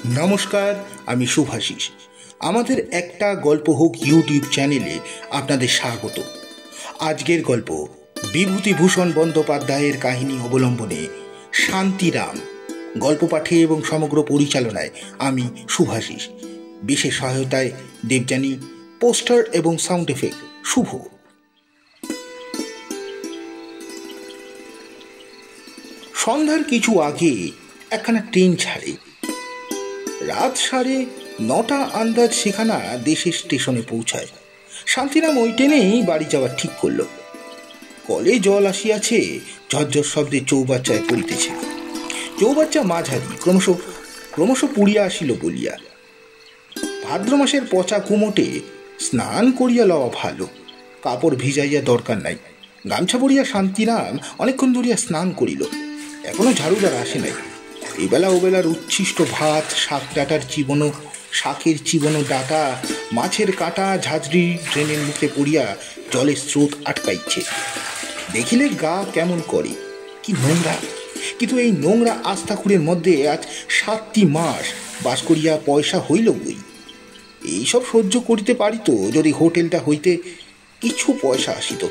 নমস্কার, আমি শুভাশিস। আমাদের একটা গল্প হোক ইউটিউব চ্যানেলে আপনাদের স্বাগত। আজকের গল্প বিভূতিভূষণ বন্দ্যোপাধ্যায়ের কাহিনী অবলম্বনে শান্তিরাম। গল্প পাঠে এবং সমগ্র পরিচালনায় আমি শুভাশিস। বিশেষ সহায়তায় দেবযানী, পোস্টার এবং সাউন্ড এফেক্ট শুভ। সন্ধ্যার কিছু আগে একখানা ট্রেন ছাড়ে। রাত 9:30 আন্দাজ সেখানা দেশের স্টেশনে পৌঁছায়। শান্তিরাম ওই ট্রেনেই বাড়ি যাওয়ার ঠিক করল। কলে জল আসিয়াছে, ঝরঝর শব্দে চৌবাচ্চায় পড়িতেছে। চৌবাচ্চা মাঝারি, ক্রমশ পুড়িয়া আসিল বলিয়া। ভাদ্র মাসের পচা কুমোটে স্নান করিয়া লওয়া ভালো, কাপড় ভিজাইয়া দরকার নাই। গামছা পরিয়া শান্তিরাম অনেকক্ষণ ধরিয়া স্নান করিল। এখনো ঝাড়ুদার আসে নাই। এবেলা ওবেলার উচ্ছিষ্ট ভাত, শাকের চিবনো ডাটা, মাছের কাঁটা ঝাঁঝরি ট্রেনের মুখে পড়িয়া জলের স্রোত আটকাইছে। দেখিলে গা কেমন করে, কি নোংরা! কিন্তু এই নোংরা আস্তাকুড়ের মধ্যে আজ 7টি মাস বাস করিয়া পয়সা হইল বই। এইসব সহ্য করিতে পারিত যদি হোটেলটা হইতে কিছু পয়সা আসিত।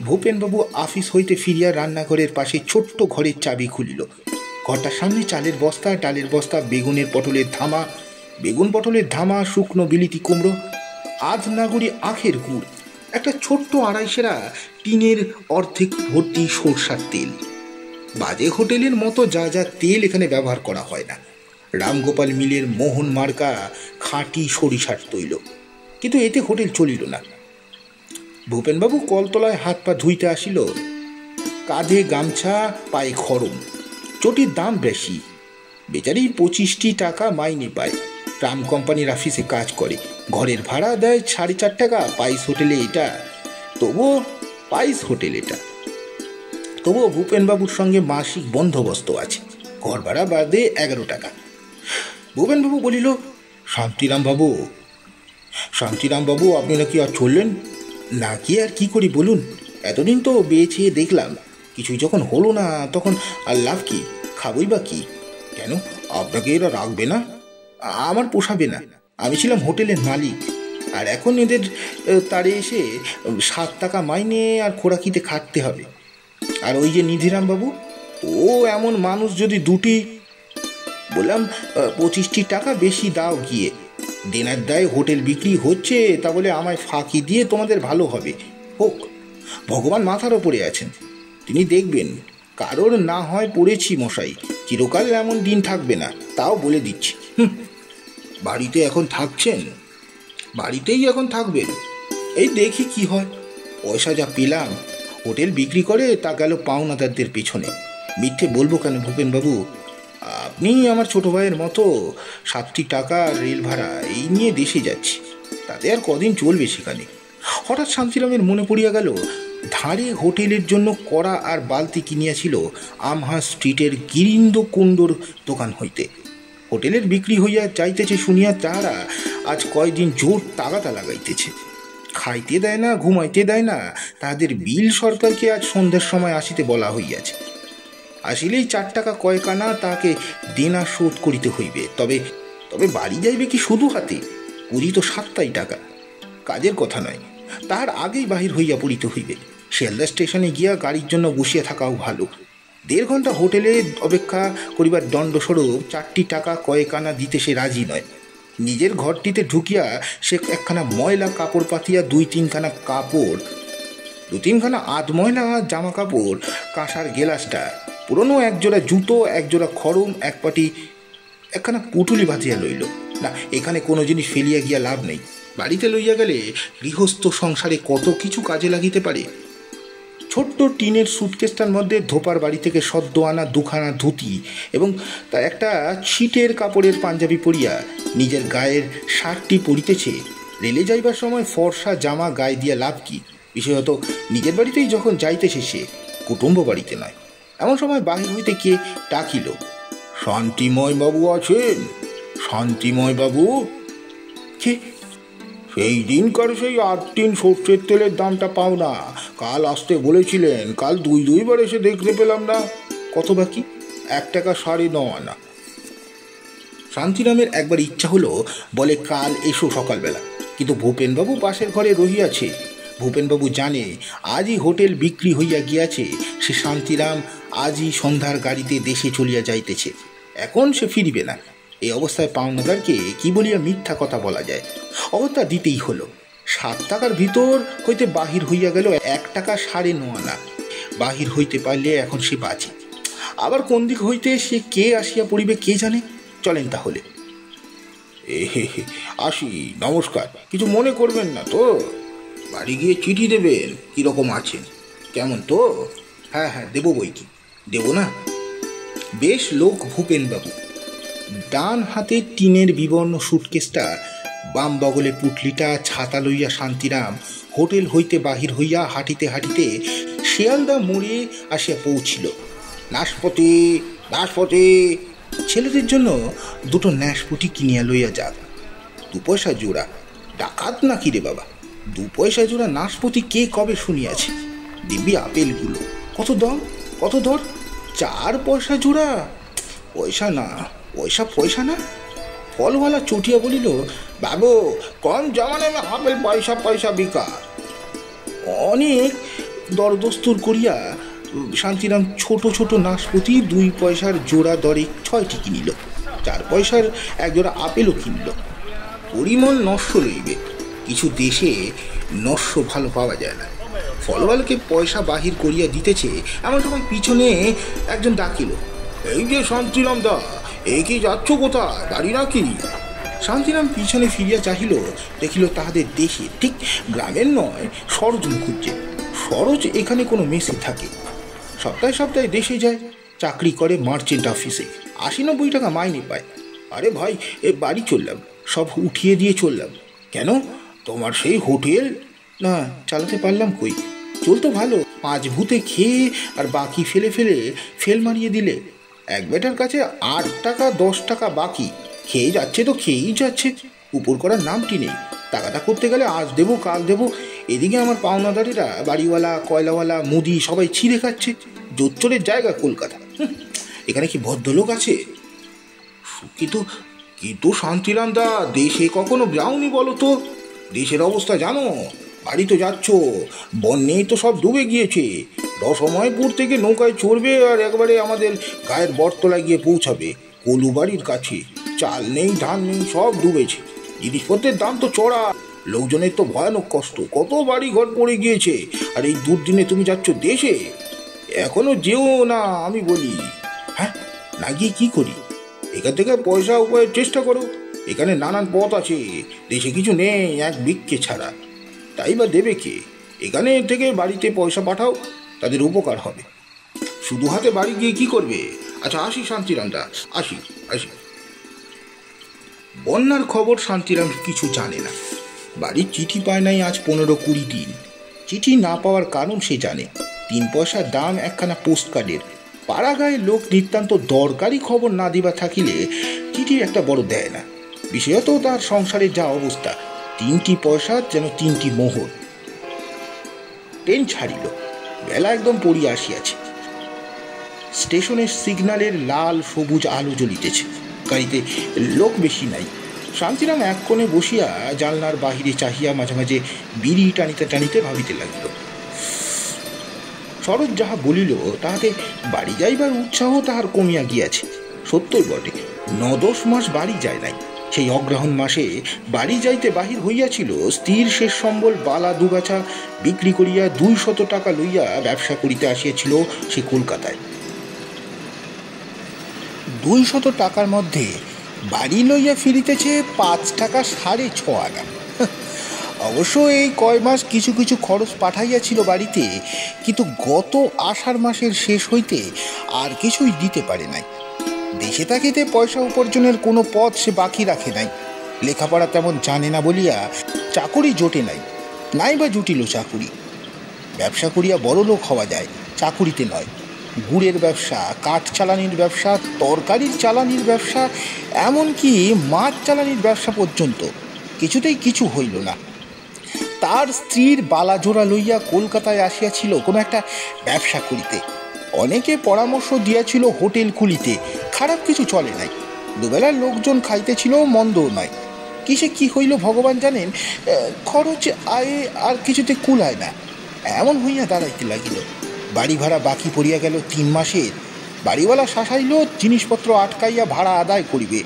ভূপেনবাবু আফিস হইতে ফিরিয়া রান্নাঘরের পাশে ছোট্ট ঘরের চাবি খুলিল। ঘরটার সামনে চালের বস্তা, ডালের বস্তা, বেগুন পটলের ধামা, শুকনো বিলিতি কুমড়ো, আধ নাগরি আখের গুড়, একটা ছোট্ট 2.5 টিনের অর্ধেক ভর্তি সরষার তেল। বাজে হোটেলের মতো যা যা তেল এখানে ব্যবহার করা হয় না। রামগোপাল মিলের মোহন মার্কা খাঁটি সরিষার তৈল, কিন্তু এতে হোটেল চলিল না। ভূপেনবাবু কলতলায় হাত পা ধুইতে আসিল। কাঁধে গামছা, পায়ে খড়ম। চটির দাম বেশি। বেচারি 25টি টাকা মাইনে পায়। ট্রাম কোম্পানির অফিসে কাজ করে। ঘরের ভাড়া দেয় 4.5 টাকা। পাইস হোটেল এটা। তবুও ভূপেনবাবুর সঙ্গে মাসিক বন্দোবস্ত আছে। ঘর ভাড়া বাদে 11 টাকা। ভূপেনবাবু বলিল, শান্তিরাম বাবু, আপনি নাকি আর চললেন? না কি আর কি করি বলুন? এতদিন তো বেছে দেখলাম, কিছুই যখন হলো না তখন আর লাভ কি? খাবই বা কি? কেন, আপনাকে এরা রাখবে না? আমার পোষাবে না। আমি ছিলাম হোটেলের মালিক, আর এখন এদের তারে এসে 7 টাকা মাইনে আর খোরাকিতে খাটতে হবে। আর ওই যে নিধিরাম বাবু, ও এমন মানুষ, যদি বললাম 25টি টাকা বেশি দাও গিয়ে। দেনার দায় হোটেল বিক্রি হচ্ছে, তা বলে আমায় ফাঁকি দিয়ে তোমাদের ভালো হবে হোক। ভগবান মাথার ওপরে আছেন, তিনি দেখবেন। কারোর না হয় পড়েছি মশাই, চিরকাল এমন দিন থাকবে না, তাও বলে দিচ্ছি। বাড়িতেই এখন থাকবেন। এই দেখি কি হয়। পয়সা যা পেলাম হোটেল বিক্রি করে তা গেল পাওনাদারদের পেছনে। মিথ্যে বলবো কেন ভূপেনবাবু? আপনি আমার ছোট ভাইয়ের মতো। 7টি টাকা রেল ভাড়া এই নিয়ে দেশে যাচ্ছি, তাতে আর কদিন চলবে সেখানে। হঠাৎ শান্তিরামের মনে পড়িয়া গেল, ধারে হোটেলের জন্য কড়া আর বালতি কিনিয়াছিল আমহা স্ট্রিটের গিরিন্দ কুণ্ডর দোকান হইতে। হোটেলের বিক্রি হইয়া যাইতেছে শুনিয়া তাহারা আজ কয়দিন জোর তাগাদা লাগাইতেছে। খাইতে দেয় না, ঘুমাইতে দেয় না। তাদের বিল সরকারকে আজ সন্ধ্যার সময় আসিতে বলা হইয়াছে। আসিলেই 4 টাকা কয়েক আনা তাকে দেনা শোধ করিতে হইবে। তবে বাড়ি যাইবে কি শুধু হাতে? পুরি তো 7টাই টাকা। কাজের কথা নয়, তার আগেই বাহির হইয়া পড়িতে হইবে। শিয়ালদা স্টেশনে গিয়া গাড়ির জন্য বসিয়া থাকাও ভালো। 1.5 ঘন্টা হোটেলে অপেক্ষা করিবার দণ্ডস্বরূপ 4টি টাকা কয়েক আনা দিতে সে রাজি নয়। নিজের ঘরটিতে ঢুকিয়া সে একখানা ময়লা কাপড় পাতিয়া 2-3খানা আধময়লা জামা কাপড়, কাঁসার গেলাসটা, পুরনো একজোড়া জুতো, একজোড়া খড়ম, একখানা পুটুলি বাঁধিয়া লইল। না, এখানে কোনো জিনিস ফেলিয়া গিয়া লাভ নেই। বাড়িতে লইয়া গেলে গৃহস্থ সংসারে কত কিছু কাজে লাগিতে পারে। ছোট্ট টিনের সুটকেসটার মধ্যে ধোপার বাড়ি থেকে সদ্য আনা 2খানা ধুতি এবং তার একটা ছিটের কাপড়ের পাঞ্জাবি পরিয়া নিজের গায়ের শার্টটি পরিতেছে। রেলে যাইবার সময় ফর্সা জামা গায়ে দিয়া লাভ কি? বিশেষত নিজের বাড়িতেই যখন যাইতেছে, সে কুটুম্ব বাড়িতে নয়। এমন সময় বাহির হইতে কে ডাকিল, শান্তিময় বাবু আছেন? শান্তিময় বাবু? কে? সেই দিনকার সেই 8 টিন সর্ষের তেলের দামটা পাও না? কাল আসতে বলেছিলেন, কাল 2 বার এসে দেখতে পেলাম না। কত বাকি? 1 টাকা 9.5 আনা। শান্তিরামের একবার ইচ্ছা হলো, বলে কাল এসো সকালবেলা, কিন্তু ভূপেনবাবু পাশের ঘরে রহিয়াছে। ভূপেনবাবু জানে আজই হোটেল বিক্রি হইয়া গিয়াছে, সে শান্তিরাম আজই সন্ধ্যার গাড়িতে দেশে চলিয়া যাইতেছে, এখন সে ফিরিবে না। এই অবস্থায় পাওনাদারকে কি বলিয়া মিথ্যা কথা বলা যায়? অগত্যা দিতেই হলো। 7 টাকার ভিতর হইতে বাহির হইয়া গেল 1 টাকা 9.5 আনা। বাহির হইতে পারলে এখন সে বাঁচে, আবার কোন দিক হইতে সে কে আসিয়া পড়িবে কে জানে। চলেন তাহলে। আসি, নমস্কার। কিছু মনে করবেন না তো? বাড়ি গিয়ে চিঠি দেবেন কিরকম আছেন, কেমন তো? হ্যাঁ হ্যাঁ, দেবো বই কি, দেবো না? বেশ লোক ভূপেনবাবু। ডান হাতে টিনের বিবর্ণ সুটকেসটা, বাম বগলে পুটলিটা, ছাতা লইয়া শান্তিরাম হোটেল হইতে বাহির হইয়া হাঁটিতে হাঁটিতে শিয়ালদা মোড়ে আসিয়া পৌঁছিল। নাশপতি, নাশপতি! ছেলেদের জন্য 2টো ন্যাশপতি কিনিয়া লইয়া যাক। 2 পয়সা জোড়া। ডাকাত নাকি রে বাবা? 2 পয়সা জোড়া নাশপতি কে কবে শুনিয়াছে? দিবি আপেলগুলো। কত দাম, কত দর? 4 পয়সা জোড়া। পয়সা না, পয়সা পয়সা না। ফলওয়ালা চটিয়া বলিল, বাবু কম জমানে আপেল পয়সা পয়সা বিকা। অনেক দরদস্তুর করিয়া শান্তিরাম ছোট ছোট নাশপতি 2 পয়সার জোড়া দরে 6টি কিনিল। 4 পয়সার 1 জোড়া আপেলও কিনল। পরিমল নস্য রইবে, কিছু দেশে নস্য ভালো পাওয়া যায় না। ফলওয়ালাকে পয়সা বাহির করিয়া দিতেছে এমন সময় পিছনে একজন ডাকিল, এই যে শান্তিরাম দা, এই কি যাচ্ছ কোথায়, বাড়ি নাকি? শান্তিরাম পিছনে ফিরিয়া চাহিল, দেখিল তাহাদের দেশে, ঠিক গ্রামের নয়, সরোজ মুখুজ্জে। সরোজ এখানে কোনো মেসে থাকে, সপ্তাহে সপ্তাহে দেশে যায়, চাকরি করে মার্চেন্ট অফিসে, 80-90 টাকা মাইনে পায়। আরে ভাই, এ বাড়ি চললাম, সব উঠিয়ে দিয়ে চললাম। কেন, তোমার সেই হোটেল? না, চালাতে পারলাম কই, চলতো ভালো, 5 ভূতে খেয়ে আর বাকি ফেলে ফেলে ফেল মারিয়ে দিলে। এক বেটার কাছে 8 টাকা 10 টাকা বাকি, খেয়ে যাচ্ছে তো খেয়েই যাচ্ছে, উপর করার নামটি নেই। টাকাটা করতে গেলে আজ দেবো কাল দেবো, এদিকে আমার পাওনাদারিরা, বাড়িওয়ালা, কয়লাওয়ালা, মুদি সবাই ছিঁড়ে খাচ্ছে। জোচ্চরের জায়গা কলকাতা, এখানে কি ভদ্রলোক আছে? কিন্তু কিন্তু শান্তিরাম দা, দেশে কখনো যাওনি বলো তো? দেশের অবস্থা জানো? বাড়ি তো যাচ্ছ, বন্যেই তো সব ডুবে গিয়েছে। রসময়পুর থেকে নৌকায় চড়বে আর একবারে আমাদের গায়ের বটতলায় গিয়ে পৌঁছাবে, কলু বাড়ির কাছে। চাল নেই, ধান নেই, সব ডুবেছে। জিনিসপত্রের দাম তো চড়া, লোকজনের তো ভয়ানক কষ্ট, কত বাড়ি ঘর পড়ে গিয়েছে। আর এই দুর্দিনে তুমি যাচ্ছ দেশে? এখনো যেও না আমি বলি। হ্যাঁ, না গিয়ে কি করি? এখান থেকে পয়সা উপায়ের চেষ্টা করো, এখানে নানান পথ আছে, দেশে কিছু নেই এক ভিক্ষে ছাড়া। তাই বা দেবে কে? এখানে থেকে বাড়িতে পয়সা পাঠাও, তাদের উপকার হবে। শুধু হাতে বাড়ি গিয়ে কি করবে? আচ্ছা আসি শান্তিরামদা, আসি আসি। বন্যার খবর শান্তিরাম কিছু জানে না। বাড়ির চিঠি পায় নাই আজ 15-20 দিন। চিঠি না পাওয়ার কারণ সে জানে, 3 পয়সার দাম একখানা পোস্টকার্ডের। পাড়াগাঁয়ে লোক নিতান্ত দরকারি খবর না দিবা থাকিলে চিঠির একটা বড় দেয় না। বিশেষত তার সংসারের যা অবস্থা, 3টি পয়সা যেন 3টি মোহর। ট্রেন ছাড়িল, বেলা একদম পড়িয়া আসিয়াছে। স্টেশনের সিগন্যালের লাল সবুজ আলো জ্বলিতেছে, গাড়িতে লোক বেশি নাই। শান্তিরাম এক কোণে বসিয়া জানলার বাহিরে চাহিয়া মাঝে মাঝে বিড়ি টানিতে টানিতে ভাবিতে লাগিল। সরোজ যাহা বলিল তাহাতে বাড়ি যাইবার উৎসাহ তাহার কমিয়া গিয়াছে। সত্যই বটে, 9-10 মাস বাড়ি যায় নাই। সেই অগ্রহণ মাসে বাড়ি যাইতে বাহির হইয়াছিল, স্ত্রীর শেষ সম্বল বালা দুগাছা বিক্রি করিয়া 200 টাকা লইয়া ব্যবসা করিতে আসিয়াছিল সে কলকাতায়। 200 টাকার মধ্যে বাড়ি লইয়া ফিরিতেছে 5 টাকা 6.5 আনা। অবশ্য এই কয় মাস কিছু কিছু খরচ পাঠাইয়াছিল বাড়িতে, কিন্তু গত আষাঢ় মাসের শেষ হইতে আর কিছুই দিতে পারে নাই। দেশে থাকিতে পয়সা উপার্জনের কোনো পথ সে বাকি রাখে নাই। লেখাপড়া তেমন জানে না বলিয়া চাকুরি জোটে নাই, নাই বা জুটিল চাকুরি। ব্যবসা করিয়া বড় লোক হওয়া যায়, চাকুরিতে নয়। গুড়ের ব্যবসা, কাঠ চালানির ব্যবসা, তরকারির চালানির ব্যবসা, এমনকি মাছ চালানির ব্যবসা পর্যন্ত কিছুতেই কিছু হইল না। তার স্ত্রীর বালাজোড়া লইয়া কলকাতায় আসিয়াছিল কোনো একটা ব্যবসা করিতে। অনেকে পরামর্শ দিয়াছিল হোটেল খুলিতে, খারাপ কিছু চলে নাই। দুবেলার লোকজন খাইতেছিল, মন্দ নয়। কিসে কি হইল ভগবান জানেন, খরচ আয়ে আর কিছুতে কুলায় না, এমন হইয়া দাঁড়াইতে লাগিল। বাড়ি ভাড়া বাকি পড়িয়া গেল 3 মাসের। বাড়িওয়ালা শাসাইল জিনিসপত্র আটকাইয়া ভাড়া আদায় করিবে।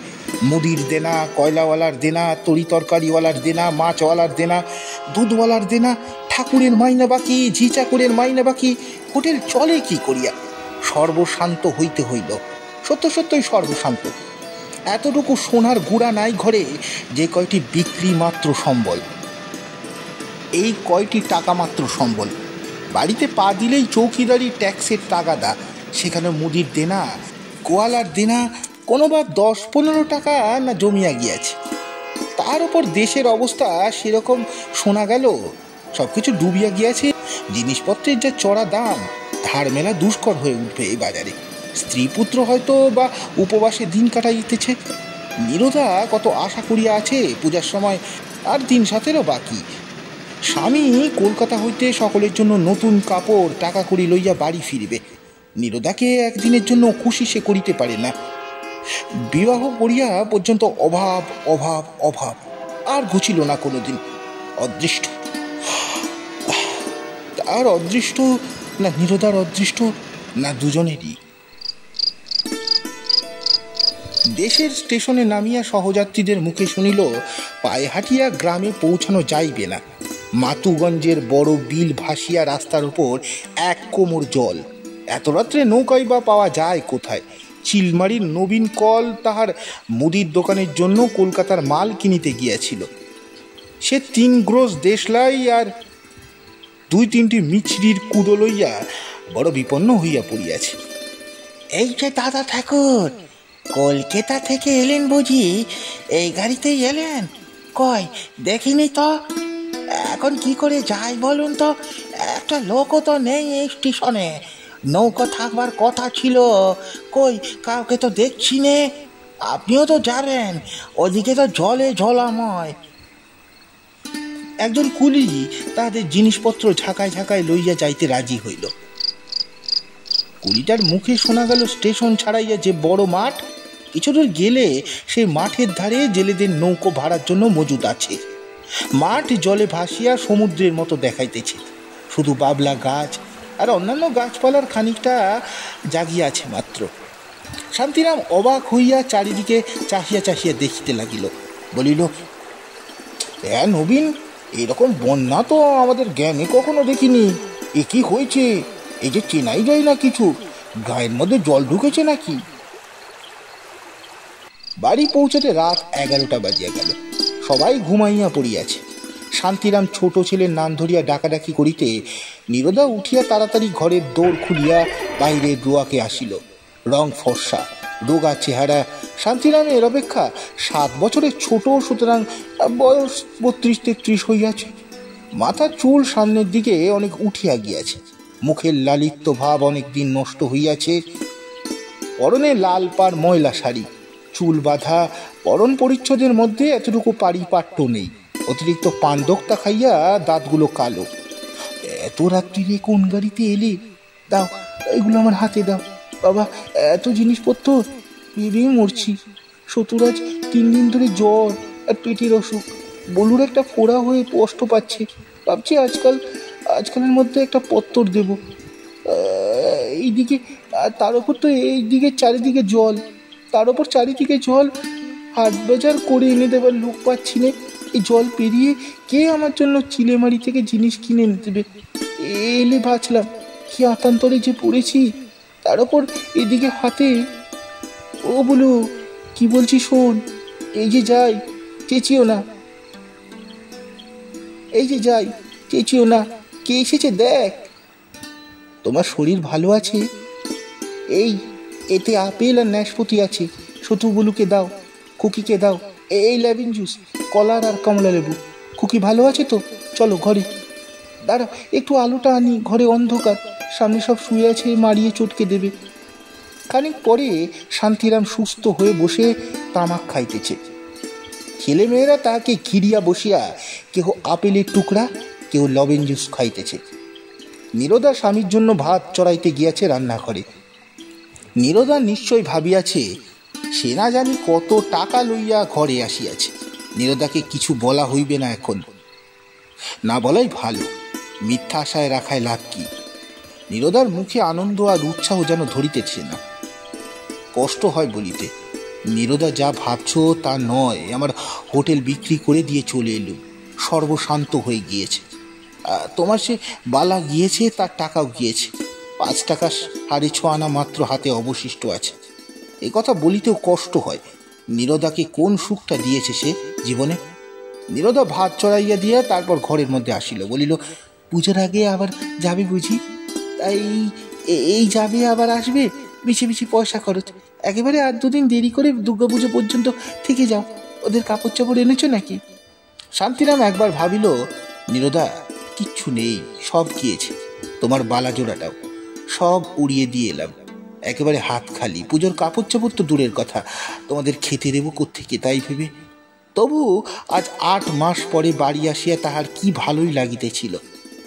মুদির দেনা, কয়লাওয়ালার দেনা, তরি তরকারিওয়ালার দেনা, মাছওয়ালার দেনা, দুধওয়ালার দেনা, ঠাকুরের মাইনা বাকি, ঝি চাকুরের মাইনা বাকি। হোটেল চলে কি করিয়া? সর্বশান্ত হইতে হইল, সত্য সত্যই সর্বশান্ত। এতটুকু সোনার গুঁড়া নাই ঘরে যে কয়টি বিক্রি মাত্র সম্বল, এই কয়টি টাকা মাত্র সম্বল। বাড়িতে পা দিলেই চৌকিদারি ট্যাক্সের তাগাদা, সেখানে মুদির দেনা, গোয়ালার দেনা, কোনোবার 10-15 টাকা না জমিয়া গিয়াছে। তার উপর দেশের অবস্থা সেরকম শোনা গেল, সব কিছু ডুবিয়া গিয়াছে। জিনিসপত্রের যা চড়া দাম, ধার মেলা দুষ্কর হয়ে উঠবে এই বাজারে। স্ত্রী পুত্র হয়তো বা উপবাসে দিন কাটাইতেছে। নীরদা কত আশা করিয়া আছে পূজার সময় আর 3-7 বাকি। স্বামী কলকাতা হইতে সকলের জন্য নতুন কাপড় টাকা করি লইয়া বাড়ি ফিরিবে। নীরদাকে একদিনের জন্য খুশি সে করিতে পারে না। বিবাহ করিয়া পর্যন্ত অভাব অভাব অভাব, আর ঘুচিল না কোনোদিন। অদৃষ্ট, তার অদৃষ্ট না নীরদার অদৃষ্ট, না দুজনেরই। দেশের স্টেশনে নামিয়া সহযাত্রীদের মুখে শুনিল পায়ে হাঁটিয়া গ্রামে পৌঁছানো যাইবে না। মাতুগঞ্জের বড় বিল ভাসিয়া রাস্তার উপর 1 কোমর জল। এত রাত্রে নৌকাই বা পাওয়া যায় কোথায়? চিলমারির নবীন কল তাহার মুদির দোকানের জন্য কলকাতার মাল কিনিতে গিয়াছিল। সে 3 গ্রোস দেশলাই আর 2-3টি মিছরির কুদো লইয়া বড় বিপন্ন হইয়া পড়িয়াছে। এই যে দাদা ঠাকুর, কলকাতা থেকে এলেন বুঝি? এই গাড়িতেই এলেন? কই দেখিনি তো। এখন কি করে যাই বলুন তো? একটা লোকও তো নেই এই স্টেশনে। নৌকা থাকবার কথা ছিল, কই কাউকে তো দেখছি নে। আপনিও তো যাবেন, ওদিকে তো জলে জলাময়। একজন কুলি তাহাদের জিনিসপত্র ঝাঁকায় ঝাঁকায় লইয়া যাইতে রাজি হইল। কুলিটার মুখে শোনা গেল স্টেশন ছাড়াইয়া যে বড় মাঠ, কিছুদূর গেলে সেই মাঠের ধারে জেলেদের নৌকো ভাড়ার জন্য মজুদ আছে। মাঠ জলে ভাসিয়া সমুদ্রের মতো দেখাইতেছে, শুধু বাবলা গাছ আর অন্যান্য গাছপালার খানিকটা জাগিয়া আছে মাত্র। শান্তিরাম অবাক হইয়া চারিদিকে চাহিয়া চাহিয়া দেখিতে লাগিল। বলিল, নবীন, এরকম বন্যা তো আমাদের জ্ঞানে কখনো দেখিনি। এ কি হয়েছে? এই যে চেনাই যায় না কিছু, গায়ের মধ্যে জল ঢুকেছে নাকি? বাড়ি পৌঁছাতে রাত 11টা বাজিয়া গেল। সবাই ঘুমাইয়া পড়িয়াছে। শান্তিরাম ছোট ছেলের নাম ধরিয়া ডাকাডাকি করিতে নীরদা উঠিয়া তাড়াতাড়ি ঘরের দৌড় খুলিয়া বাইরের রোয়াকে আসিল। রং ফর্সা, রোগা চেহারা। শান্তিরামের অপেক্ষা 7 বছরের ছোট, সুতরাং বয়স 32-33 হইয়াছে। মাথার চুল সামনের দিকে অনেক উঠিয়া গিয়াছে, মুখের লালিত্য ভাব অনেক দিন নষ্ট হইয়াছে। পরনে লাল পাড় ময়লা শাড়ি, চুল বাঁধা। পরন পরিচ্ছদের মধ্যে এতটুকু পারিপাট্য নেই। অতিরিক্ত পান দোক্তা খাইয়া দাঁতগুলো কালো। এত রাত্রিরে কোন গাড়িতে এলে? দাও, এগুলো আমার হাতে দাও। বাবা, এত জিনিসপত্র, ভেবেই মরছি। শতুরাজ 3 দিন ধরে জ্বর আর পেটের অসুখ। বলুর একটা ফোড়া হয়ে কষ্ট পাচ্ছে। ভাবছি আজকালের মধ্যে একটা পত্তর দেব। এইদিকে, তার উপর তো এইদিকে চারিদিকে জল, তার উপর চারিদিকে জল। হাট বাজার করে এনে দেবার লোক পাচ্ছি না। এই জল পেরিয়ে কে আমার জন্য চিলেমারি থেকে জিনিস কিনে এনে দেবে? এলে বাঁচলাম, কি আতান্তরে যে পড়েছি। তার উপর এদিকে হাতে। ও বলু, কি বলছি শোন। এই যে যাই, চেঁচিও না। এই যে যাই, চেঁচিও না। কে এসেছে দেখ। তোমার শরীর ভালো আছে? এতে আপেল আর নাশপাতি আছে। শত্রুগুলোকে দাও, খুকিকে দাও। এই লেমন জুস, কলার আর কমলা লেবু। খুকি ভালো আছে তো? চলো ঘরে। দাঁড়াও, একটু আলোটা আনি, ঘরে অন্ধকার। সামনে সব শুয়ে আছে, মারিয়ে চটকে দেবে। খানিক পরে শান্তিরাম সুস্থ হয়ে বসে তামাক খাইতেছে। ছেলেমেয়েরা তাকে ঘিরিয়া বসিয়া কেহ আপেলের টুকরা, কেউ লবণ জুস খাইতেছে। নীরদা স্বামীর জন্য ভাত চড়াইতে গিয়াছে রান্নাঘরে। নীরদা নিশ্চয় ভাবিয়াছে সে না জানি কত টাকা লইয়া ঘরে আসিয়াছে। নীরদাকে কিছু বলা হইবে না, এখন না বলাই ভালো, মিথ্যা আশায় রাখায় লাভ কি। নীরদার মুখে আনন্দ আর উৎসাহ যেন ধরিতেছে না, কষ্ট হয় বলিতে। নীরদা যা ভাবছ তা নয়, আমার হোটেল বিক্রি করে দিয়ে চলে এলুম, সর্বশান্ত হয়ে গিয়েছে। তোমার সে বালা গিয়েছে, তার টাকাও গিয়েছে, 5 টাকা 6.5 আনা মাত্র হাতে অবশিষ্ট আছে। এ কথা বলিতেও কষ্ট হয়। নীরদাকে কোন সুখটা দিয়েছে সে জীবনে। নীরদা ভাত চড়াইয়া দিয়া তারপর ঘরের মধ্যে আসিল, বলিল, পুজোর আগে আবার যাবে বুঝি? তাই এই যাবে আবার আসবে, বিছে বিছে পয়সা খরচ, একেবারে আর 2 দিন দেরি করে দুর্গাপুজো পর্যন্ত থেকে যাও। ওদের কাপড় চাপড় এনেছো নাকি? শান্তিরাম একবার ভাবিল, নীরদা কিচ্ছু নেই, সব গিয়েছে, তোমার বালা জোড়াটাও সব উড়িয়ে দিয়ে এলাম, একেবারে হাত খালি। পুজোর কাপড় চাপড় তো দূরের কথা, তোমাদের খেতে দেবো কোত্থেকে তাই ভেবে। তবু আজ 8 মাস পরে বাড়ি আসিয়া তাহার কি ভালোই লাগিতেছিল।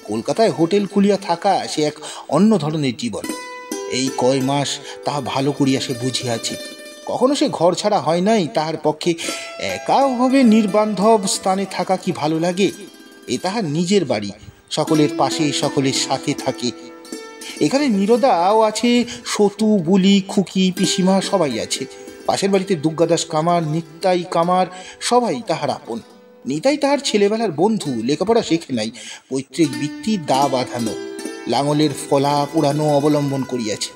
কলকাতায় হোটেল খুলিয়া থাকা সে এক অন্য ধরনের জীবন। এই কয় মাস তাহা ভালো করিয়া সে বুঝিয়াছে। কখনো সে ঘর ছাড়া হয় নাই, তাহার পক্ষে একাভাবে নির্বান্ধব স্থানে থাকা কি ভালো লাগে? এ তাহার নিজের বাড়ি, সকলের পাশে সকলের সাথে থাকে। এখানে নীরদাও আছে, সতু, বুলি, খুকি, পিসিমা সবাই আছে। পাশের বাড়িতে দুর্গাদাস কামার, নিতাই কামার সবাই তাহার আপন। নিতাই তাহার ছেলেবেলার বন্ধু, লেখাপড়া শেখে নাই, পৈতৃক বৃত্তি দা বাঁধানো, লাঙলের ফলা পুরানো অবলম্বন করিয়াছে।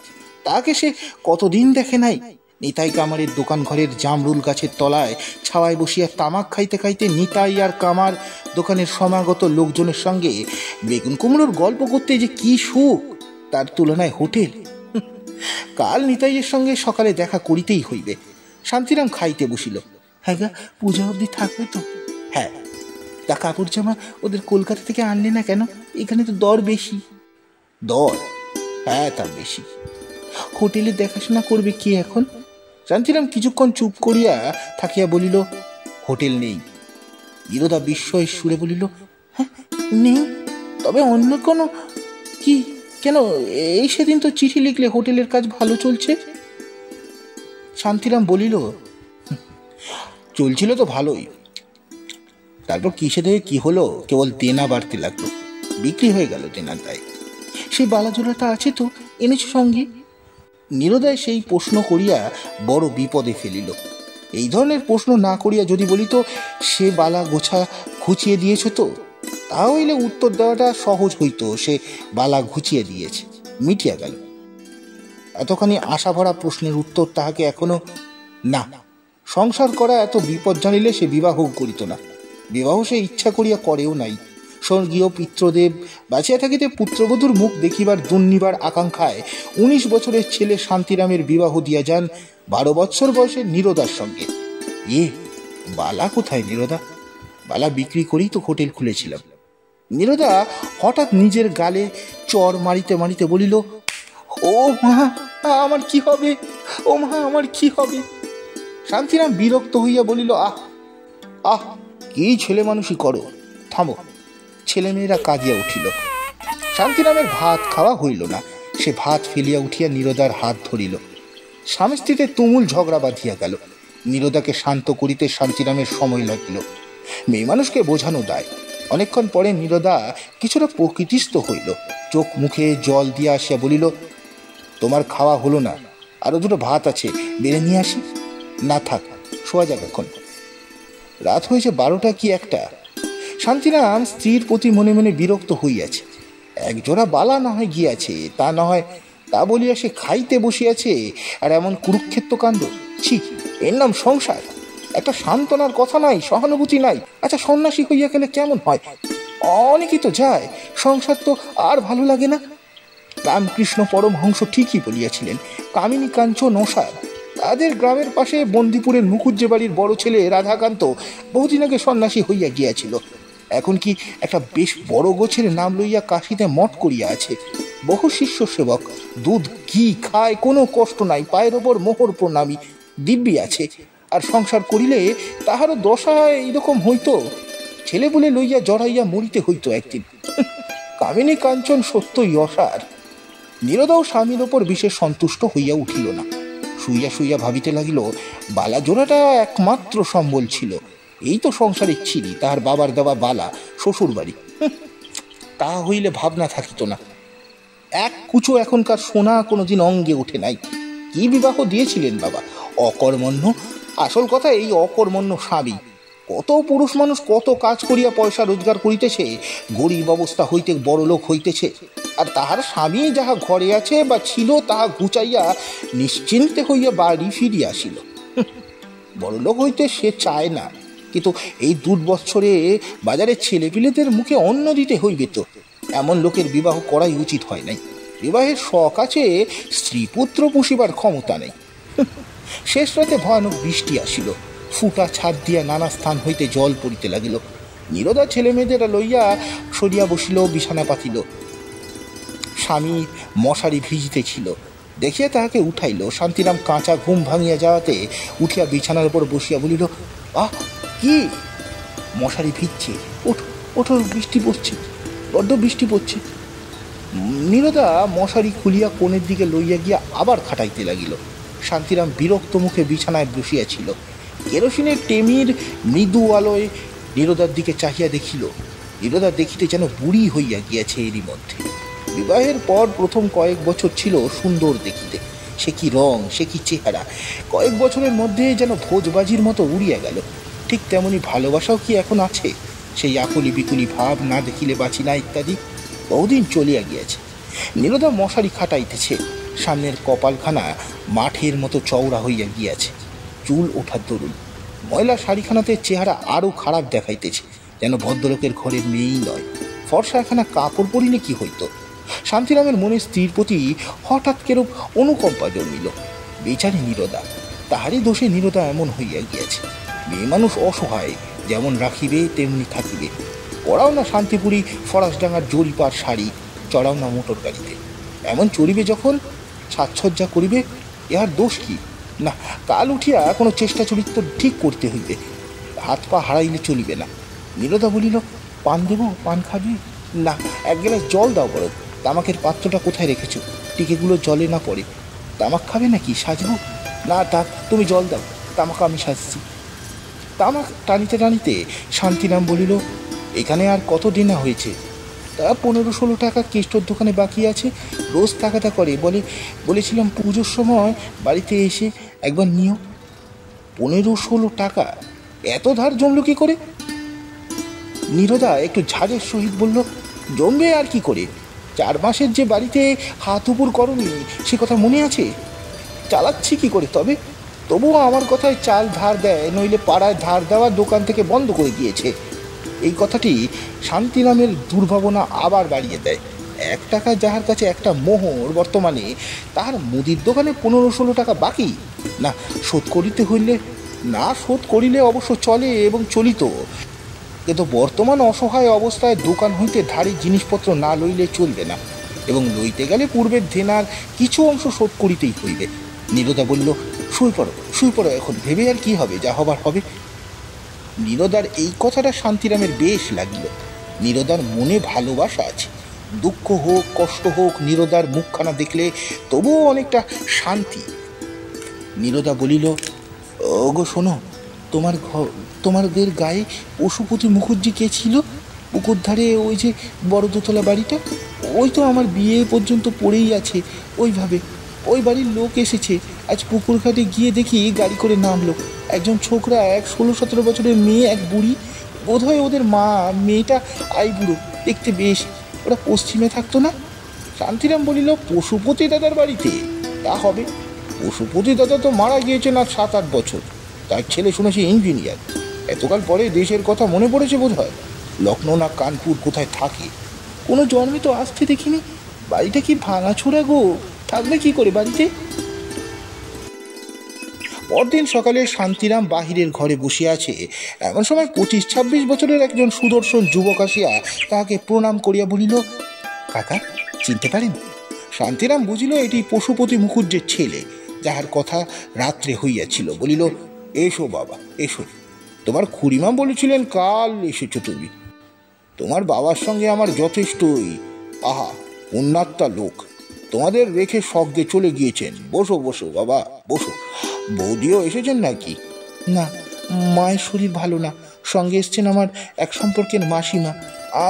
তাকে সে কতদিন দেখে নাই। নিতাই কামারের দোকান ঘরের জামরুল গাছের তলায় ছাওয়ায় বসিয়া তামাক খাইতে খাইতে নিতাই আর কামার দোকানের সমাগত লোকজনের সঙ্গে বেগুন কুমড়োর গল্প করতে যে কি সুখ, তার তুলনায় হোটেল। কাল নিতাইয়ের সঙ্গে সকালে দেখা করিতেই হইবে। শান্তিরাম খাইতে বসিল। হ্যাঁ গা, পূজা অবধি থাকবে তো? হ্যাঁ। তা কাপড় জামা ওদের কলকাতা থেকে আনলে না কেন? এখানে তো দর বেশি। দর? হ্যাঁ, তা বেশি। হোটেলে দেখাশোনা করবে কে এখন? শান্তিরাম কিছুক্ষণ চুপ করিয়া থাকিয়া বলিল, হোটেল নেই। নীরদা বিস্ময়ের সুরে বলিল, হ্যাঁ নেই? তবে অন্য কোনো কি? কেন, এই সেদিন তো চিঠি লিখলে হোটেলের কাজ ভালো চলছে। শান্তিরাম বলিল, চলছিল তো ভালোই, তারপর কিসে থেকে কি হলো, কেবল দেনা বাড়তে লাগলো, বিক্রি হয়ে গেল দেনার দায়। সেই বালাজোড়াটা আছে তো, এনেছো সঙ্গে? নীরদায় সেই প্রশ্ন করিয়া বড় বিপদে ফেলিল। এই ধরনের প্রশ্ন না করিয়া যদি বলিত, সে বালা গোছা ঘুচিয়ে দিয়েছ তো, তাহলে উত্তর দেওয়াটা সহজ হইত। সে বালা ঘুচিয়ে দিয়েছে, মিটিয়া গেল। এতখানি আশা ভরা প্রশ্নের উত্তর তাহাকে এখনো না। সংসার করা এত বিপদ জানিলে সে বিবাহ করিত না। বিবাহ সে ইচ্ছা করিয়া করেও নাই। স্বর্গীয় পিতৃদেব বাঁচিয়া থাকিতে পুত্রবধূর মুখ দেখিবার দুর্নিবার আকাঙ্ক্ষায় 19 বছরের ছেলে শান্তিরামের বিবাহ দিয়া যান 12 বৎসর বয়সে নীরদার সঙ্গে। বালা কোথায় নীরদা? বালা বিক্রি করেই তো হোটেল খুলেছিলাম। নীরদা হঠাৎ নিজের গালে চর মারিতে মারিতে বলিল, ও মা, আমার কি হবে? ও মা, আমার কি হবে? শান্তিরাম বিরক্ত হইয়া বলিল, আহ আহ, কি ছেলে মানুষই করো, থামো। ছেলেমেয়েরা কাঁদিয়া উঠিল। শান্তিরামের ভাত খাওয়া হইল না। সে ভাত ফেলিয়া উঠিয়া নীরদার হাত ধরিল। স্বামী স্ত্রীতে তুমুল ঝগড়া বাঁধিয়া গেল। নীরদাকে শান্ত করিতে শান্তিরামের সময় লাগিল। মেয়ে মানুষকে বোঝানো দায়। অনেকক্ষণ পরে নীরদা কিছুটা প্রকৃতিস্থ হইল। চোখ মুখে জল দিয়া আসিয়া বলিল, তোমার খাওয়া হলো না, আরো 2টো ভাত আছে, বেড়ে নিয়ে আসি। না থাক, শোয়া যাক এখন। রাত হয়েছে 12টা কি 1টা। শান্তিরাম স্ত্রীর প্রতি মনে মনে বিরক্ত হইয়াছে। একজোড়া বালা না হয় গিয়াছে, তা না হয় তা বলিয়া সে খাইতে বসিয়াছে, আর এমন কুরুক্ষেত্র কাণ্ড। ছি, এর নাম সংসার? একটা সান্ত্বনার কথা নাই, সহানুভূতি নাই। আচ্ছা, সন্ন্যাসী হইয়া গেলে কেমন হয়? অনেকই তো যায়, সংসার তো আর ভালো লাগে না। রামকৃষ্ণ পরমহংস ঠিকই বলিয়াছিলেন, কামিনী কাঞ্চন অসার। তাদের গ্রামের পাশে বন্দিপুরের মুখুজ্জে বাড়ির বড় ছেলে রাধাকান্ত বহুদিন আগে সন্ন্যাসী হইয়া গিয়াছিল। এখন কি একটা বেশ বড় গোছের নাম লইয়া কাশিতে মঠ করিয়া আছে। বহু শিষ্য সেবক, দুধ ঘি খায়, কোনো কষ্ট নাই, পায়ের ওপর মোহর প্রণামী, দিব্যি আছে। আর সংসার করিলে তাহারও দশা এইরকম হইত। ছেলে বলে লইয়া জড়াইয়া মরিতে হইত একদিন। কামিনী কাঞ্চন সত্যই অসার। নীরদাও স্বামীর ওপর বিশেষ সন্তুষ্ট হইয়া উঠিল না। শুইয়া শুইয়া ভাবিতে লাগিল, বালা জোড়াটা একমাত্র সম্বল ছিল। এই তো সংসারের ছিলি, তাহার বাবার দেওয়া বালা, শ্বশুর বাড়ি। তা হইলে ভাবনা থাকিত না। এক কুচো এখনকার সোনা কোনোদিন অঙ্গে ওঠে নাই। কি বিবাহ দিয়েছিলেন বাবা, অকর্মণ্য। আসল কথা, এই অকর্মণ্য স্বামী। কত পুরুষ মানুষ কত কাজ করিয়া পয়সা রোজগার করিতেছে, গরিব অবস্থা হইতে বড় লোক হইতেছে, আর তাহার স্বামী যাহা ঘরে আছে বা ছিল তাহা ঘুচাইয়া নিশ্চিন্তে হইয়া বাড়ি ফিরিয়া আসিল। বড় লোক হইতে সে চায় না, কিন্তু এই 2 বৎসরে বাজারে ছেলেপিলেদের মুখে অন্ন দিতে হইবে তো। এমন লোকের বিবাহ করাই উচিত হয় নাই। বিবাহের শখ আছে, স্ত্রী পুত্র পুষিবার ক্ষমতা নেই। শেষ রাতে ভয়ানক বৃষ্টি আসিল। ফুটা ছাদ দিয়া নানা স্থান হইতে জল পড়িতে লাগিল। নীরদা ছেলে মেয়েদের লইয়া সরিয়া বসিল, বিছানা পাতিল। স্বামী মশারি ভিজিতেছিল দেখিয়া তাহাকে উঠাইল। শান্তিরাম কাঁচা ঘুম ভাঙিয়া যাওয়াতে উঠিয়া বিছানার উপর বসিয়া বলিল, আহ কি? মশারি ভিজছে, ওঠো ওঠো, বৃষ্টি পড়ছে, বড্ড বৃষ্টি পড়ছে। নীরদা মশারি খুলিয়া কোণের দিকে লইয়া গিয়া আবার খাটাইতে লাগিল। শান্তিরাম বিরক্ত মুখে বিছানায় বসিয়াছিল। কেরোসিনের টেমির মৃদু আলোয় নীরদার দিকে চাহিয়া দেখিল। নীরদা দেখিতে যেন বুড়ি হইয়া গিয়াছে এরই মধ্যে। বিবাহের পর প্রথম কয়েক বছর ছিল সুন্দর দেখিতে। সে কি রং, সে কি চেহারা! কয়েক বছরের মধ্যে যেন ভোজবাজির মতো উড়িয়া গেল। ঠিক তেমনি ভালোবাসাও কি এখন আছে? সেই আকুলি বিকুলি ভাব, না দেখিলে বাঁচি না ইত্যাদি বহুদিন চলিয়া গিয়াছে। নীরদা মশারি খাটাইতেছে। সামনের কপালখানা মাঠের মতো চওড়া হইয়া গিয়াছে, চুল ওঠার দরুন। ময়লা শাড়িখানাতে চেহারা আরও খারাপ দেখাইতেছে, যেন ভদ্রলোকের ঘরের মেয়েই নয়। ফর্সা একখানা কাপড় পরিলে কি হইত? শান্তিরামের মনে স্ত্রীর প্রতি হঠাৎ কেরূপ অনুকম্পা জন্মিল। বেচারি নীরদা, তাহারই দোষে নীরদা এমন হইয়া গিয়াছে। মেয়ে মানুষ অসহায়, যেমন রাখিবে তেমনি থাকিবে। পড়াও না শান্তিপুরী ফরাসডাঙ্গার জরিপার শাড়ি, চড়াও না মোটর গাড়িতে। এমন চড়িবে যখন, সাজসজ্জা করিবে, ইহার দোষ কি? না, কাল উঠিয়া কোনো চেষ্টা চরিত্র ঠিক করতে হইবে। হাত পা হারাইলে চলিবে না। নীরদা বলিল, পান দেব? পান খাবি? না, 1 গ্লাস জল দাও বড়। তামাকের পাত্রটা কোথায় রেখেছ? টিকেগুলো জলে না পড়ে। তামাক খাবে নাকি? সাজবো? না থাক, তুমি জল দাও, তামাক আমি সাজছি। তামাক টানিতে টানিতে শান্তিরাম বলিল, এখানে আর কত দিনা হয়েছে? তা 15-16 টাকা কেষ্টর দোকানে বাকি আছে। রোজ টাকাটা করে, বলেছিলাম পুজোর সময় বাড়িতে এসে একবার নিও। 15-16 টাকা? এত ধার জমলো কি করে? নীরদা একটু ঝাড়ের সহিত বলল, জমবে আর কি করে? 4 মাসের যে বাড়িতে হাত উপর করনি, সে কথা মনে আছে? চালাচ্ছি কি করে তবে? তবুও আমার কথায় চাল ধার দেয়, নইলে পাড়ায় ধার দেওয়ার দোকান থেকে বন্ধ করে দিয়েছে। এই কথাটি শান্তিরামের দুর্ভাবনা আবার বাড়িয়ে দেয়। 1 টাকা যাহার কাছে একটা মোহর, বর্তমানে তাহার মুদির দোকানে 15-16 টাকা বাকি। না শোধ করিতে হইলে, না শোধ করিলে অবশ্য চলে এবং চলিত, কিন্তু বর্তমান অসহায় অবস্থায় দোকান হইতে ধারি জিনিসপত্র না লইলে চলবে না, এবং লইতে গেলে পূর্বের দেনার কিছু অংশ শোধ করিতেই হইবে। নীরদা বলল, শুই পড়ো এখন, ভেবে আর কি হবে, যা হবার হবে। নীরদার এই কথাটা শান্তিরামের বেশ লাগিল। নীরদার মনে ভালোবাসা আছে। দুঃখ হোক কষ্ট হোক, নীরদার মুখখানা দেখলে তবুও অনেকটা শান্তি। নীরদা বলিল, ওগো শোনো, তোমাদের গায়ে পশুপতি মুখুজ্জি কে ছিল? পুকুর ধারে ওই যে বড় দোতলা বাড়িটা, ওই তো আমার বিয়ে পর্যন্ত পড়েই আছে ওইভাবে। ওই বাড়ির লোক এসেছে আজ। পুকুর ঘাটে গিয়ে দেখি গাড়ি করে নামলো একজন ছোকরা, এক 16-17 বছরের মেয়ে, এক বুড়ি, বোধহয় ওদের মা। মেয়েটা আইবুড়ো, দেখতে বেশ। ওরা পশ্চিমে থাকতো না? শান্তিরাম বলিল, পশুপতি দাদার বাড়িতে? তা হবে। পশুপতি দাদা তো মারা গিয়েছেন আজ 7-8 বছর। তার ছেলে শুনেছি ইঞ্জিনিয়ার। এতকাল পরে দেশের কথা মনে পড়েছে বোধ হয়। লখনৌ না কানপুর কোথায় থাকে। কোনো জন্মে তো আসতে দেখিনি। বাড়িটা কি ভাঙাচোরা গো, থাকবে কি করে বাড়িতে? পরদিন সকালে শান্তিরাম বাহিরের ঘরে বসিয়া আছে। এমন সময় 25-26 বছরের একজন সুদর্শন যুবক আসিয়া তাহাকে প্রণাম করিয়া বলিল, কাকা চিনতে পারেন? শান্তিরাম বুঝিল এটি পশুপতি মুখুজ্জের ছেলে, যাহার কথা রাত্রে হইয়াছিল। বলিল, এসো বাবা এসো। তোমার খুড়িমা বলেছিলেন কাল এসেছ তুমি। তোমার বাবার সঙ্গে আমার যথেষ্টই। আহা, পুণ্যাত্মা লোক। তোমাদের রেখে স্বর্গে চলে গিয়েছেন। বসো বসো বাবা, বসো। বৌদিও এসেছেন নাকি? না, মায়ের শরীর ভালো না, সঙ্গে এসছেন আমার এক সম্পর্কের মাসিমা।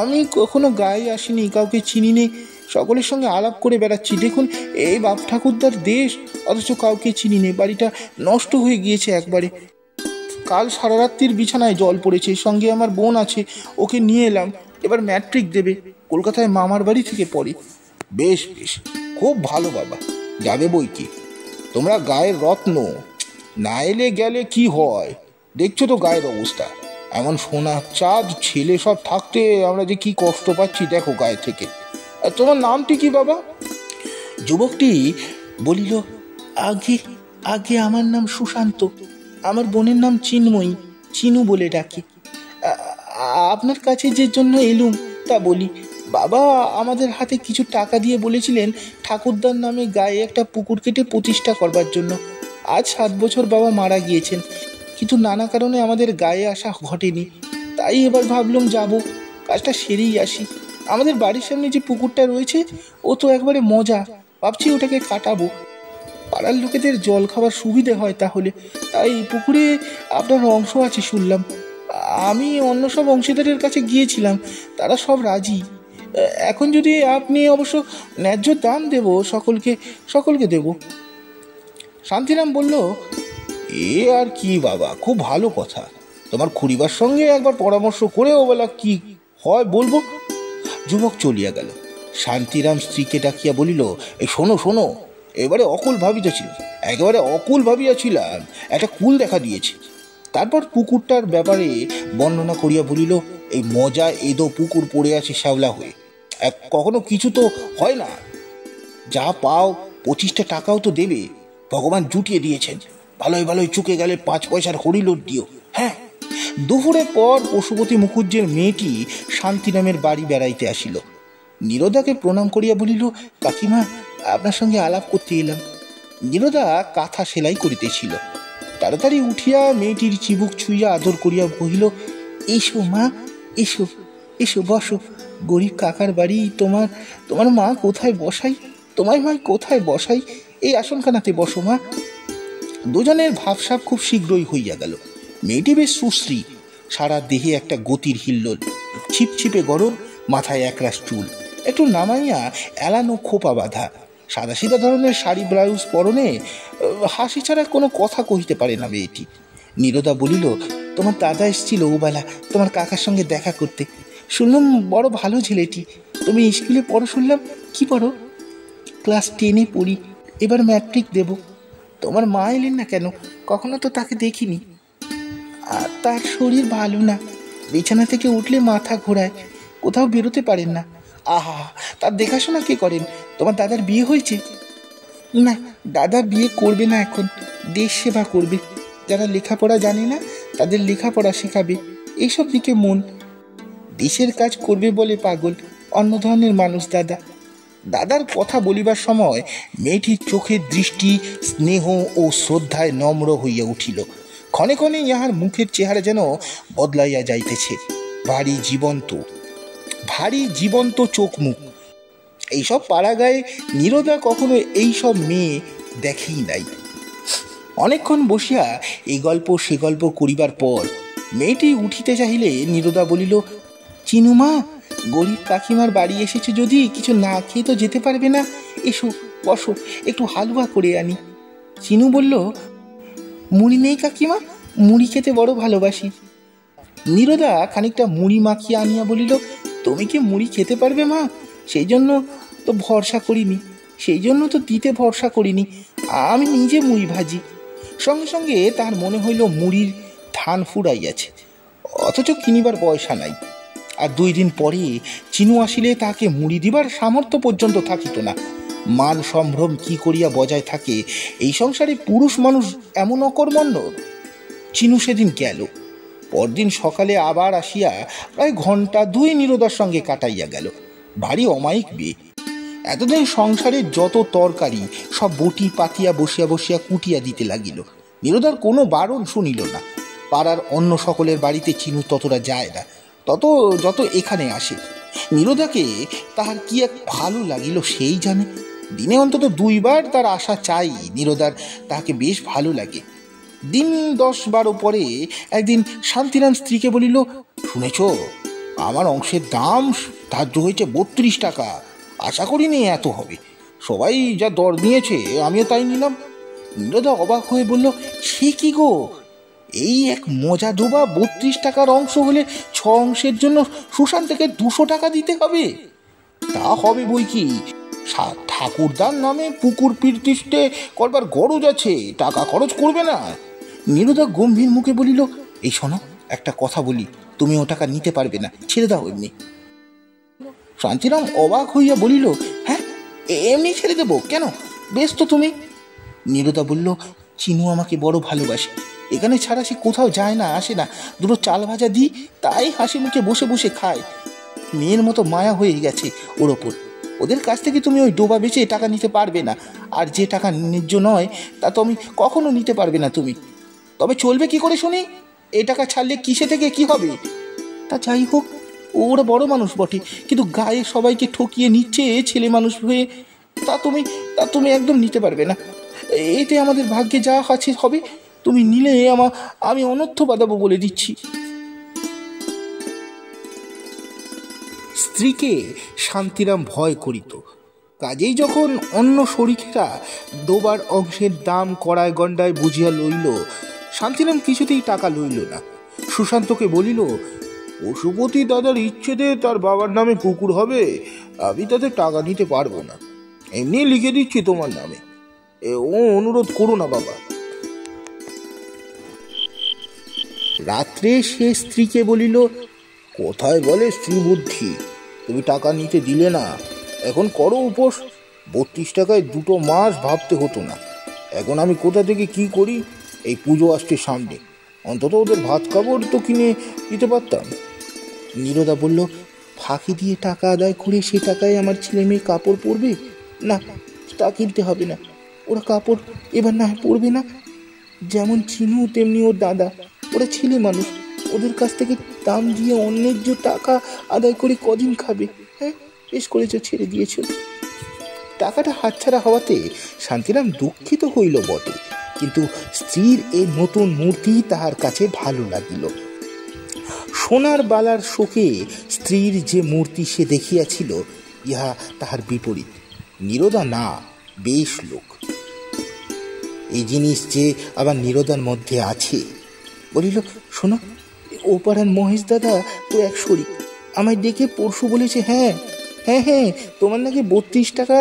আমি কখনো গায়ে আসিনি, কাউকে চিনি নে, সকলের সঙ্গে আলাপ করে বেড়াচ্ছি। দেখুন, এই বাপ ঠাকুরদার দেশ, অথচ কাউকে চিনি নে। বাড়িটা নষ্ট হয়ে গিয়েছে একবারে। কাল সারা রাত্রির বিছানায় জল পড়েছে। সঙ্গে আমার বোন আছে, ওকে নিয়ে এলাম। এবার ম্যাট্রিক দেবে, কলকাতায় মামার বাড়ি থেকে পড়ে। বেশ বেশ, খুব ভালো বাবা, যাবে বই কি। তোমরা গায়ের রত্ন, না এলে গেলে কি হয়? দেখছো তো গায়ের অবস্থা। এমন সোনা চাঁদ ছেলে সব থাকতে আমরা যে কি কষ্ট পাচ্ছি দেখো গায়ে থেকে। তোমার নামটি কি বাবা? যুবকটি বলিল, আগে আগে আমার নাম সুশান্ত, আমার বোনের নাম চিন্ময়ী, চিনু বলে ডাকি। আপনার কাছে যে জন্য এলুম তা বলি। বাবা আমাদের হাতে কিছু টাকা দিয়ে বলেছিলেন ঠাকুরদার নামে গায়ে একটা পুকুর কেটে প্রতিষ্ঠা করবার জন্য। আজ 7 বছর বাবা মারা গিয়েছেন, কিন্তু নানা কারণে আমাদের গায়ে আসা ঘটেনি। তাই এবার ভাবলাম যাব, কাজটা সেরেই আসি। আমাদের বাড়ির সামনে যে পুকুরটা রয়েছে ও তো একবারে মজা, ভাবছি ওটাকে কাটাবো। পাড়ার লোকেদের জল খাবার সুবিধে হয় তাহলে। তাই পুকুরে আপনার অংশ আছে শুনলাম। আমি অন্য সব অংশীদারের কাছে গিয়েছিলাম, তারা সব রাজি। এখন যদি আপনি অবশ্য ন্যায্য দাম দেব, সকলকে দেব। শান্তিরাম বলল, এ আর কি বাবা, খুব ভালো কথা। তোমার খুড়িবার সঙ্গে একবার পরামর্শ করে ও বেলা কি হয় বলবো। যুবক চলিয়া গেল। শান্তিরাম স্ত্রীকে ডাকিয়া বলিল, এই শোনো শোনো, এবারে অকুল ভাবিতেছিল, একেবারে অকুল ভাবিয়াছিলাম, একটা কুল দেখা দিয়েছে। তারপর পুকুরটার ব্যাপারে বর্ণনা করিয়া বলিল, এই মজা এদো পুকুর পড়ে আছে শ্যাওলা হয়ে, কখনো কিছু তো হয় না। যা পাও 25টা টাকাও তো দেবে, ভগবান জুটিয়ে দিয়েছেন। ভালোই ভালোই চুকে গেলে 5 পয়সার হরিলোট দিও। হ্যাঁ। দুপুরের পর পশুপতি মুখুজ্জের মেয়েটি শান্তিরামের বাড়ি বেড়াইতে আসিল। নীরদাকে প্রণাম করিয়া বলিল, কাকিমা, আপনার সঙ্গে আলাপ করতে এলাম। নীরদা কাঁথা সেলাই করিতেছিল। তাড়াতাড়ি উঠিয়া মেয়েটির চিবুক ছুঁইয়া আদর করিয়া কহিল, এসো মা, এসো এসো, বসো। গরিব কাকার বাড়ি, তোমার মা কোথায় বসাই, তোমার মা কোথায় বসাই, এই আসনখানাতে বসো মা। দুজনের ভাবসাব খুব শীঘ্রই হইয়া গেল। মেয়েটি বেশ সুশ্রী, সারা দেহে একটা গতির হিল্লোল, ছিপছিপে গরম, মাথায় একরাশ চুল, একটু নামাইয়া এলানো খোপা বাঁধা, সাদাসিধা ধরনের শাড়ি ব্লাউজ পরনে, হাসি ছাড়া কোনো কথা কহিতে পারে না মেয়েটি। নীরদা বলিল, তোমার দাদা এসেছিল ওবেলা তোমার কাকার সঙ্গে দেখা করতে। শুনলাম বড় ভালো ছেলেটি। তুমি স্কুলে পড়ো শুনলাম। কি পড়ো? ক্লাস 10-এ পড়ি, এবার ম্যাট্রিক দেব। তোমার মা এলেন না কেন? কখনো তো তাকে দেখিনি। আর তার শরীর ভালো না, বিছানা থেকে উঠলে মাথা ঘোরায়, কোথাও বেরোতে পারেন না। আহা, তার দেখাশোনা কে করেন? তোমার দাদার বিয়ে হয়েছে? না, দাদা বিয়ে করবে না, এখন দেশ সেবা করবে। যারা লেখাপড়া জানে না তাদের লেখাপড়া শেখাবে, এইসব দিকে মন। দেশের কাজ করবে বলে পাগল, অন্য ধরনের মানুষ দাদা। দাদার কথা বলিবার সময় মেয়েটির চোখের দৃষ্টি স্নেহ ও শ্রদ্ধায় নম্র হইয়া উঠিল। ক্ষণে ক্ষণে ইহার মুখের চেহারা যেন বদলাইয়া যাইতেছে। ভারী জীবন্ত চোখ মুখ। এইসব পাড়া গায়ে নীরদা কখনো এইসব মেয়ে দেখেই নাই। অনেকক্ষণ বসিয়া এই গল্প সে গল্প করিবার পর মেয়েটি উঠিতে চাহিলে নীরদা বলিল, চিনুমা, গরিব কাকিমার বাড়ি এসেছে, যদি কিছু না খেয়ে তো যেতে পারবে না। এসো, বসো, একটু হালুয়া করে আনি। চিনু বলল, মুড়ি নেই কাকিমা? মুড়ি খেতে বড় ভালোবাসি। নীরদা খানিকটা মুড়ি মাখিয়ে আনিয়া বলিল, তুমি কি মুড়ি খেতে পারবে মা? সেই জন্য তো দিতে ভরসা করিনি, আমি নিজে মুড়ি ভাজি। সঙ্গে সঙ্গে তার মনে হইল মুড়ির ধান ফুরাইয়াছে, অথচ কিনিবার পয়সা নাই। আর 2 দিন পরে চিনু আসিলে তাকে মুড়ি দিবার সামর্থ্য পর্যন্ত থাকিত না। মান সম্ভ্রম কি করিয়া বজায় থাকে এই সংসারে পুরুষ মানুষ এমন অকর্মণ্য। চিনু সেদিন গেল। পরদিন সকালে আবার আসিয়া প্রায় 1 ঘণ্টা 2 নীরদার সঙ্গে কাটাইয়া গেল। ভারী অমায়িক বিয়ে। এতদিন সংসারের যত তরকারি সব বটি পাতিয়া বসিয়া বসিয়া কুটিয়া দিতে লাগিল। নীরদার কোনো বারণ শুনিল না। পাড়ার অন্য সকলের বাড়িতে চিনু ততটা যায় না, যত এখানে আসে। নীরদাকে তাহার কি এক ভালো লাগিল সেই জানে। দিনে অন্তত 2বার তার আসা চাই। নীরদার তাকে বেশ ভালো লাগে। দিন 10-12 পরে একদিন শান্তিরাম স্ত্রীকে বলিল, শুনেছ, আমার অংশের দাম ধার্য হয়েছে 32 টাকা। আশা করিনি এত হবে। সবাই যা দর নিয়েছে আমিও তাই নিলাম। নীরদা অবাক হয়ে বলল, সে কি গো, এই এক মজা ডোবা 32 টাকার অংশ হলে 6 অংশের জন্য সুশান্তকে 200 টাকা দিতে হবে? তা হবে বই কি, ঠাকুরদার নামে পুকুর প্রতিষ্ঠা করবার গরজ আছে, টাকা খরচ করবে না। নীরদা গম্ভীর মুখে বলিল, এই শোনো, একটা কথা বলি, তুমি ও টাকা নিতে পারবে না, ছেড়ে দাও এমনি। শান্তিরাম অবাক হইয়া বলিল, হ্যাঁ, এমনি ছেড়ে দেবো কেন? বেশ তো তুমি। নীরদা বলল, চিনু আমাকে বড় ভালোবাসে, এখানে ছাড়া সে কোথাও যায় না, আসে না। দুটো চাল ভাজা দিই, তাই হাসি মুখে বসে বসে খায়। মেয়ের মতো মায়া হয়ে গেছে ওর ওপর। ওদের কাছ থেকে তুমি ওই ডোবা বেচে টাকা নিতে পারবে না, আর যে টাকা ন্যায্য নয় তা তো আমি কখনো নিতে পারবে না তুমি। তবে চলবে কি করে শুনি? এ টাকা ছাড়লে কিসে থেকে কি হবে? তা যাই হোক, ওরা বড় মানুষ বটে, কিন্তু গায়ে সবাইকে ঠকিয়ে নিচ্ছে ছেলে মানুষ হয়ে। তা তুমি একদম নিতে পারবে না। এতে আমাদের ভাগ্যে যা আছে হবে। তুমি নিলে আমি অনর্থ বাঁধাবো বলে দিচ্ছি। স্ত্রীকে শান্তিরাম ভয় করিত, কাজেই যখন অন্য শরিকেরা ডোবার অংশের দাম কড়ায় গন্ডায় বুঝিয়া লইল, শান্তিরাম কিছুতেই টাকা লইল না। সুশান্তকে বলিল, পশুপতি দাদার ইচ্ছেতে তার বাবার নামে পুকুর হবে, আমি তাতে টাকা নিতে পারবো না, এমনি লিখে দিচ্ছি তোমার নামে। ও অনুরোধ করো না বাবা। রাত্রে সে স্ত্রীকে বলিল, কোথায় বলে স্ত্রী বুদ্ধি, তুমি টাকা নিতে দিলে না, এখন করো উপোস। 32 টাকায় 2 মাস ভাবতে হতো না। এখন আমি কোথা থেকে কি করি? এই পুজো আসছে সামনে, অন্তত ওদের ভাত কাপড় তো কিনে দিতে পারতাম। নীরদা বলল, ফাঁকি দিয়ে টাকা আদায় করে সে টাকায় আমার ছেলে মেয়ে কাপড় পরবে না, তা কিনতে হবে না। ওরা কাপড় এবার না পরবে না। যেমন চিনু তেমনি ওর দাদা, ওরা ছেলে মানুষ, ওদের কাছ থেকে দাম দিয়ে অন্যের যে টাকা আদায় করে কদিন খাবে? হ্যাঁ, বেশ করেছ, ছেড়ে দিয়েছ। টাকাটা হাতছাড়া হওয়াতে শান্তিরাম দুঃখিত হইল বটে, কিন্তু স্ত্রীর এই নতুন মূর্তি তাহার কাছে ভালো লাগিল। সোনার বালার শোকে স্ত্রীর যে মূর্তি সে দেখিয়াছিল, ইহা তাহার বিপরীত। নীরদা না, বেশ লোক। এই জিনিস যে আবার নীরদার মধ্যে আছে। বলিল, শোনো, ও পাড়ার মহেশ দাদা তো এক শরিক, আমায় ডেকে পরশু বলেছে, হ্যাঁ হ্যাঁ হ্যাঁ, তোমার নাকি 32 টাকা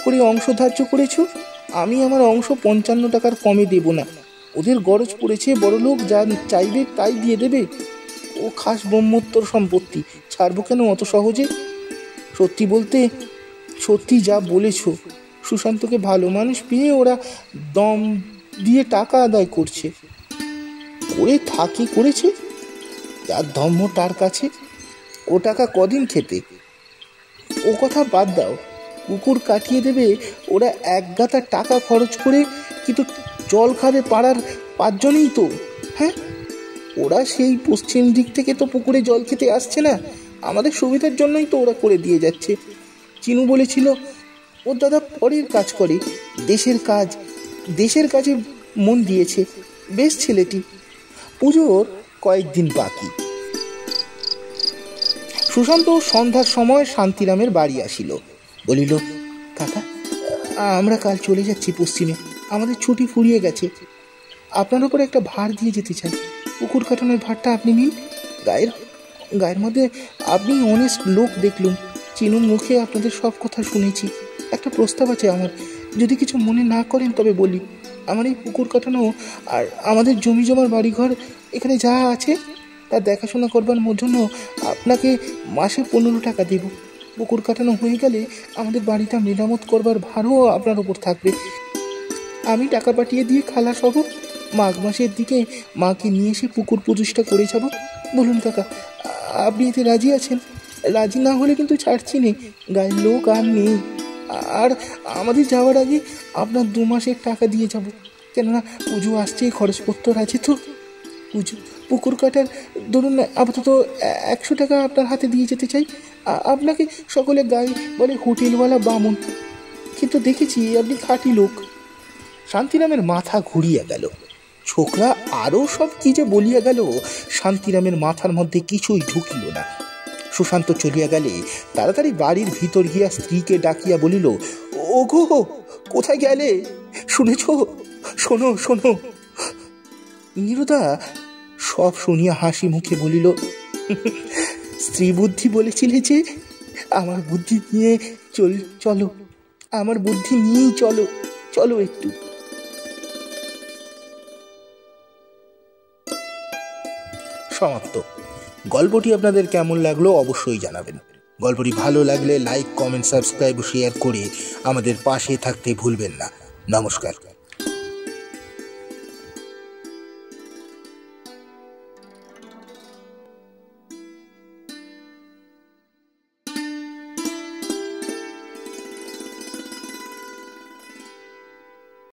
করে অংশ ধার্য করেছো, আমি আমার অংশ 55 টাকার কমে দেব না। ওদের গরজ পড়েছে, বড় লোক যা চাইবে তাই দিয়ে দেবে। ও খাস ব্রহ্মোত্তর সম্পত্তি, ছাড়বো কেন অত সহজে? সত্যি বলতে, সত্যি যা বলেছ, সুশান্তকে ভালো মানুষ পেয়ে ওরা দম দিয়ে টাকা আদায় করছে। করে থাকি করেছে, যার ধর্ম তার কাছে। ও টাকা কদিন খেতে? ও কথা বাদ দাও, কুকুর কাটিয়ে দেবে ওরা এক গাদা টাকা খরচ করে, কিন্তু জল খাবে পাড়ার 5 জনেই তো। হ্যাঁ, ওরা সেই পশ্চিম দিক থেকে তো পুকুরে জল খেতে আসছে না, আমাদের সুবিধার জন্যই তো ওরা করে দিয়ে যাচ্ছে। চিনু বলেছিল, ওর দাদা পরের কাজ করে, দেশের কাজে মন দিয়েছে, বেশ ছেলেটি। পুজোর কয়েকদিন বাকি। সুশান্ত সন্ধ্যার সময় শান্তিরামের বাড়ি আসিল। বলিল, কাকা, আমরা কাল চলে যাচ্ছি পশ্চিমে, আমাদের ছুটি ফুরিয়ে গেছে। আপনার উপর একটা ভার দিয়ে যেতে চাই। পুকুর কাটানোর ভারটা আপনি নিন। গায়ের মধ্যে আপনি অনেস্ট লোক দেখলুম, চিনুর মুখে আপনাদের সব কথা শুনেছি। একটা প্রস্তাব আছে আমার, যদি কিছু মনে না করেন তবে বলি। আমার এই পুকুর কাটানো আর আমাদের জমি জমার বাড়িঘর এখানে যা আছে তা দেখাশোনা করবার জন্য আপনাকে মাসে 15 টাকা দেব। পুকুর কাটানো হয়ে গেলে আমাদের বাড়িটা মেরামত করবার ভারও আপনার উপর থাকবে। আমি টাকা পাঠিয়ে দিয়ে খালাস হব। মাঘ মাসের দিকে মাকে নিয়ে এসে পুকুর প্রতিষ্ঠা করে যাব। বলুন কাকা, আপনি এতে রাজি আছেন? রাজি না হলে কিন্তু ছাড়ছি নে, গায়ের লোক আর নেই। আর আমাদের যাওয়ার আগে আপনার 2 মাসের টাকা দিয়ে যাব, কেননা পুজো আসছে, খরচপত্র আছে তো। পুকুর কাটার ধরুন আপাতত 100 টাকা আপনার হাতে দিয়ে যেতে চাই। আপনাকে সকলে গায়ে বলে হোটেলওয়ালা বামুন। কিন্তু দেখেছি আপনি খাঁটি লোক। শান্তিরামের মাথা ঘুরিয়া গেল। ছোকরা আরও সব কি যে বলিয়া গেল, শান্তিরামের মাথার মধ্যে কিছুই ঢুকিল না। সুশান্ত চলিয়া গেলে তাড়াতাড়ি বাড়ির ভিতর গিয়া স্ত্রীকে ডাকিয়া বলিল, ওগো কোথায় গেলে? শুনেছ? শোনো শোনো। নীরুদা সব শুনিয়া হাসি মুখে বলিল, স্ত্রী বুদ্ধি বলেছিলে যে, আমার বুদ্ধি নিয়ে চলো, আমার বুদ্ধি নিয়েই চলো, চলো একটু। সমাপ্ত। গল্পটি আপনাদের কেমন লাগলো অবশ্যই জানাবেন। গল্পটি ভালো লাগলে লাইক, কমেন্ট, সাবস্ক্রাইব ও শেয়ার করে আমাদের পাশে থাকতে ভুলবেন না। নমস্কার।